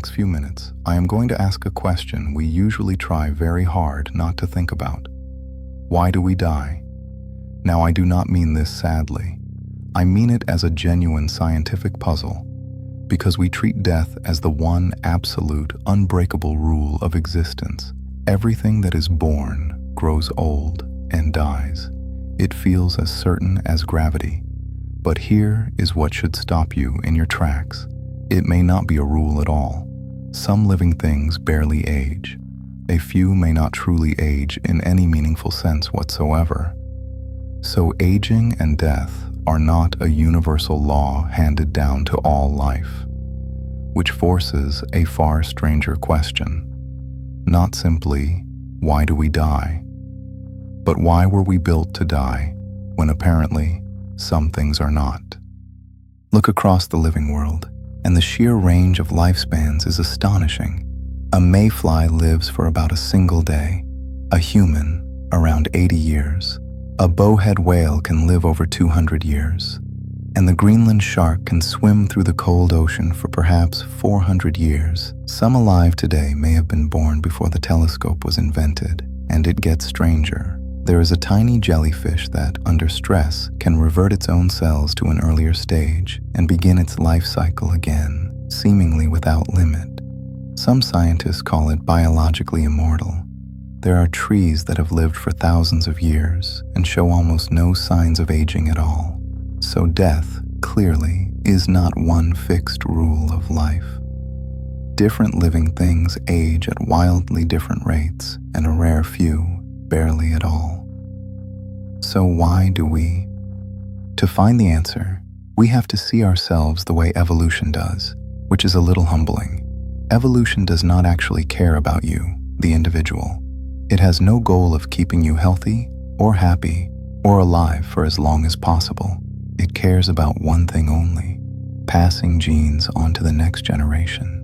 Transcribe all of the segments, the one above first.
next few minutes, I am going to ask a question we usually try very hard not to think about. Why do we die? Now, I do not mean this sadly. I mean it as a genuine scientific puzzle, because we treat death as the one absolute, unbreakable rule of existence. Everything that is born grows old and dies. It feels as certain as gravity. But here is what should stop you in your tracks. It may not be a rule at all. Some living things barely age. A few may not truly age in any meaningful sense whatsoever. So aging and death are not a universal law handed down to all life, which forces a far stranger question. Not simply, why do we die? But why were we built to die when apparently some things are not? Look across the living world, and the sheer range of lifespans is astonishing. A mayfly lives for about a single day, a human around 80 years. A bowhead whale can live over 200 years, and the Greenland shark can swim through the cold ocean for perhaps 400 years. Some alive today may have been born before the telescope was invented, and it gets stranger. There is a tiny jellyfish that, under stress, can revert its own cells to an earlier stage and begin its life cycle again, seemingly without limit. Some scientists call it biologically immortal. There are trees that have lived for thousands of years and show almost no signs of aging at all. So death, clearly, is not one fixed rule of life. Different living things age at wildly different rates, and a rare few barely at all. So why do we? To find the answer, we have to see ourselves the way evolution does, which is a little humbling. Evolution does not actually care about you, the individual. It has no goal of keeping you healthy or happy or alive for as long as possible. It cares about one thing only: passing genes on to the next generation.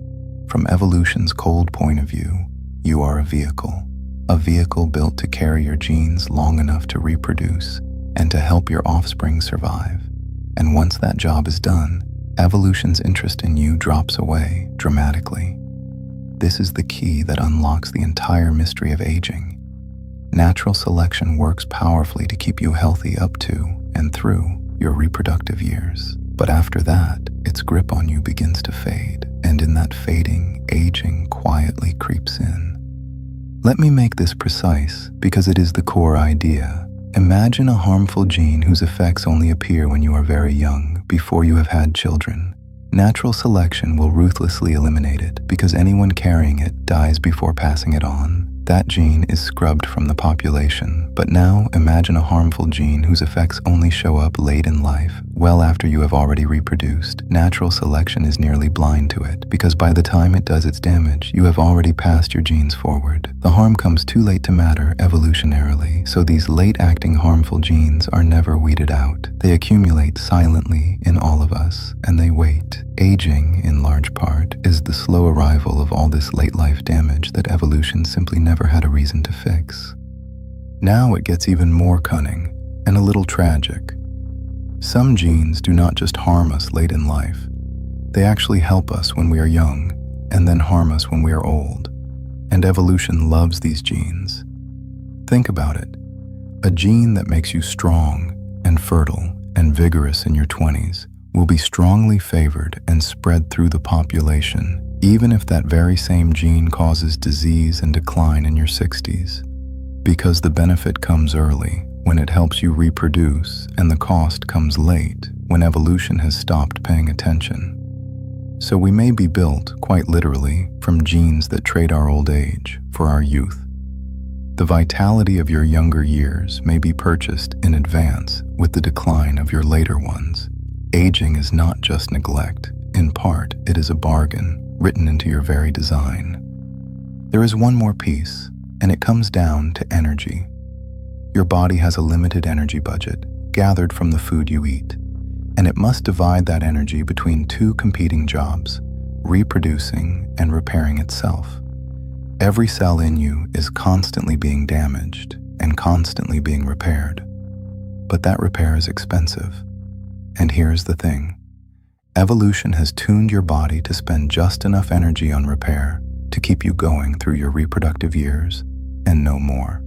From evolution's cold point of view, you are a vehicle built to carry your genes long enough to reproduce and to help your offspring survive. And once that job is done, evolution's interest in you drops away dramatically. This is the key that unlocks the entire mystery of aging. Natural selection works powerfully to keep you healthy up to and through your reproductive years. But after that, its grip on you begins to fade, and in that fading, aging quietly creeps in. Let me make this precise because it is the core idea. Imagine a harmful gene whose effects only appear when you are very young, before you have had children. Natural selection will ruthlessly eliminate it because anyone carrying it dies before passing it on. That gene is scrubbed from the population. But now imagine a harmful gene whose effects only show up late in life, well after you have already reproduced. Natural selection is nearly blind to it because by the time it does its damage, you have already passed your genes forward. The harm comes too late to matter evolutionarily, so these late-acting harmful genes are never weeded out. They accumulate silently in all of us, and they wait. Aging, in large part, is the slow arrival of all this late-life damage that evolution simply never had a reason to fix. Now it gets even more cunning and a little tragic. Some genes do not just harm us late in life. They actually help us when we are young and then harm us when we are old. And evolution loves these genes. Think about it. A gene that makes you strong and fertile and vigorous in your 20s will be strongly favored and spread through the population, even if that very same gene causes disease and decline in your 60s. Because the benefit comes early, when it helps you reproduce, and the cost comes late, when evolution has stopped paying attention. So we may be built, quite literally, from genes that trade our old age for our youth. The vitality of your younger years may be purchased in advance with the decline of your later ones. Aging is not just neglect. In part, it is a bargain written into your very design. There is one more piece, and it comes down to energy. Your body has a limited energy budget, gathered from the food you eat, and it must divide that energy between two competing jobs: reproducing and repairing itself. Every cell in you is constantly being damaged and constantly being repaired. But that repair is expensive. And here's the thing. Evolution has tuned your body to spend just enough energy on repair to keep you going through your reproductive years, and no more.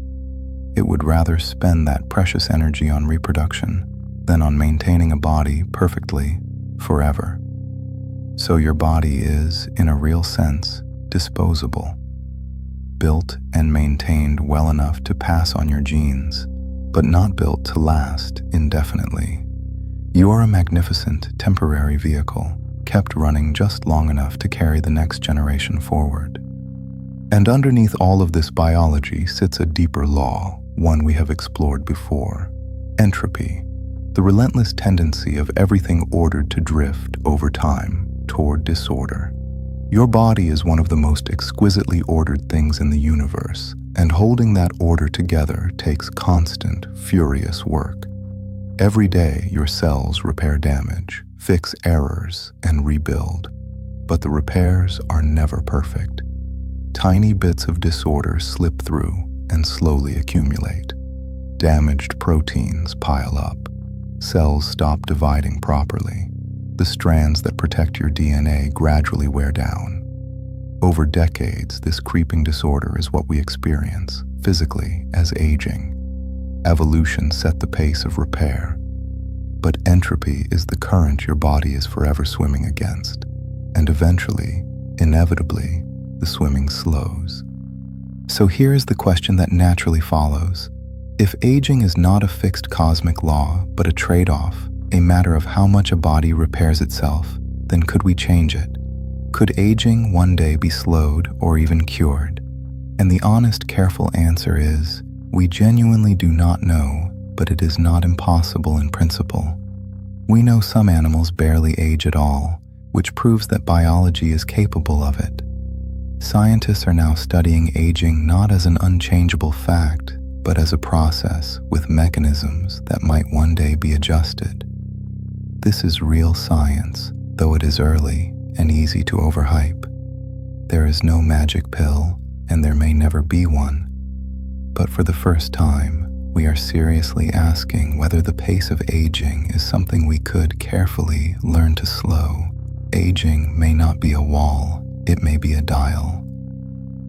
It would rather spend that precious energy on reproduction than on maintaining a body perfectly forever. So your body is, in a real sense, disposable, built and maintained well enough to pass on your genes, but not built to last indefinitely. You are a magnificent temporary vehicle, kept running just long enough to carry the next generation forward. And underneath all of this biology sits a deeper law, one we have explored before: entropy, the relentless tendency of everything ordered to drift over time toward disorder. Your body is one of the most exquisitely ordered things in the universe, and holding that order together takes constant, furious work. Every day, your cells repair damage, fix errors, and rebuild. But the repairs are never perfect. Tiny bits of disorder slip through and slowly accumulate. Damaged proteins pile up. Cells stop dividing properly. The strands that protect your DNA gradually wear down. Over decades, this creeping disorder is what we experience, physically, as aging. Evolution set the pace of repair, but entropy is the current your body is forever swimming against, and eventually, inevitably, the swimming slows. So here is the question that naturally follows. If aging is not a fixed cosmic law, but a trade-off, a matter of how much a body repairs itself, then could we change it? Could aging one day be slowed or even cured? And the honest, careful answer is, we genuinely do not know, but it is not impossible in principle. We know some animals barely age at all, which proves that biology is capable of it. Scientists are now studying aging not as an unchangeable fact, but as a process with mechanisms that might one day be adjusted. This is real science, though it is early and easy to overhype. There is no magic pill, and there may never be one. But for the first time, we are seriously asking whether the pace of aging is something we could carefully learn to slow. Aging may not be a wall, it may be a dial.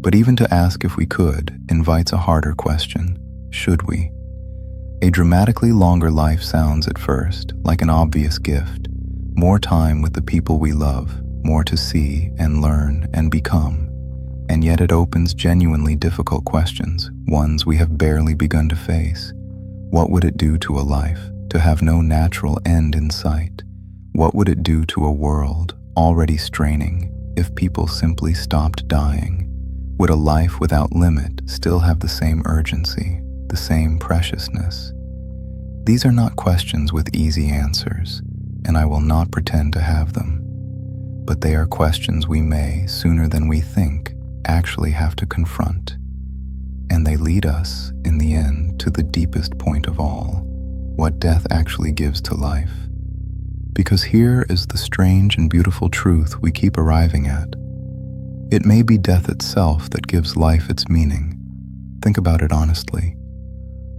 But even to ask if we could invites a harder question: should we? A dramatically longer life sounds at first like an obvious gift: more time with the people we love, more to see and learn and become. And yet it opens genuinely difficult questions, ones we have barely begun to face. What would it do to a life to have no natural end in sight? What would it do to a world already straining if people simply stopped dying? Would a life without limit still have the same urgency, the same preciousness? These are not questions with easy answers, and I will not pretend to have them. But they are questions we may, sooner than we think, actually have to confront. And they lead us, in the end, to the deepest point of all: what death actually gives to life. Because here is the strange and beautiful truth we keep arriving at. It may be death itself that gives life its meaning. Think about it honestly.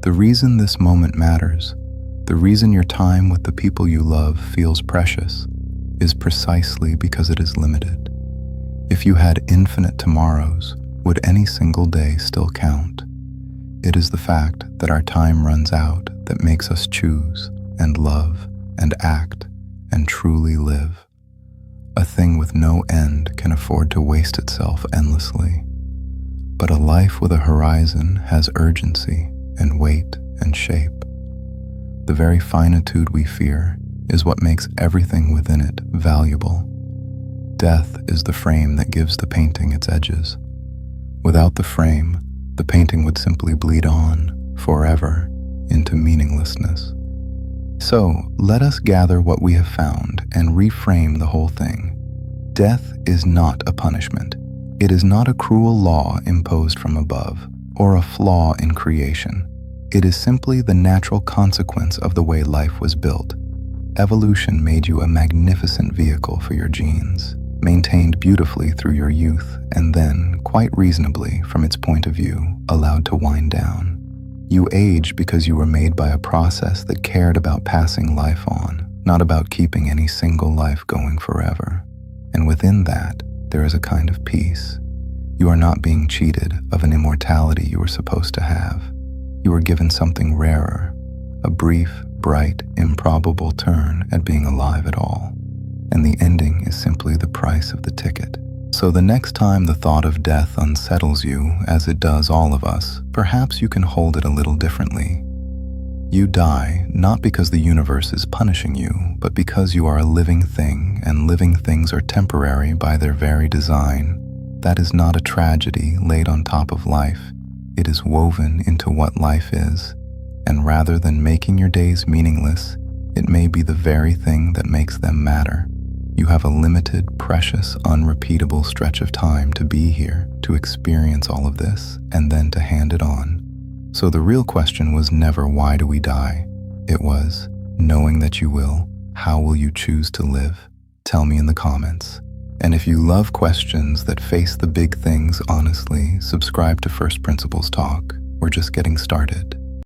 The reason this moment matters, the reason your time with the people you love feels precious, is precisely because it is limited. If you had infinite tomorrows, would any single day still count? It is the fact that our time runs out that makes us choose and love and act and truly live. A thing with no end can afford to waste itself endlessly. But a life with a horizon has urgency and weight and shape. The very finitude we fear is what makes everything within it valuable. Death is the frame that gives the painting its edges. Without the frame, the painting would simply bleed on, forever, into meaninglessness. So, let us gather what we have found and reframe the whole thing. Death is not a punishment. It is not a cruel law imposed from above, or a flaw in creation. It is simply the natural consequence of the way life was built. Evolution made you a magnificent vehicle for your genes, maintained beautifully through your youth, and then, quite reasonably from its point of view, allowed to wind down. You aged because you were made by a process that cared about passing life on, not about keeping any single life going forever. And within that, there is a kind of peace. You are not being cheated of an immortality you were supposed to have. You are given something rarer, a brief, bright, improbable turn at being alive at all. And the ending is simply the price of the ticket. So the next time the thought of death unsettles you, as it does all of us, perhaps you can hold it a little differently. You die not because the universe is punishing you, but because you are a living thing, and living things are temporary by their very design. That is not a tragedy laid on top of life. It is woven into what life is. And rather than making your days meaningless, it may be the very thing that makes them matter. You have a limited, precious, unrepeatable stretch of time to be here, to experience all of this, and then to hand it on. So the real question was never, why do we die? It was, knowing that you will, how will you choose to live? Tell me in the comments. And if you love questions that face the big things honestly, subscribe to First Principles Talk. We're just getting started.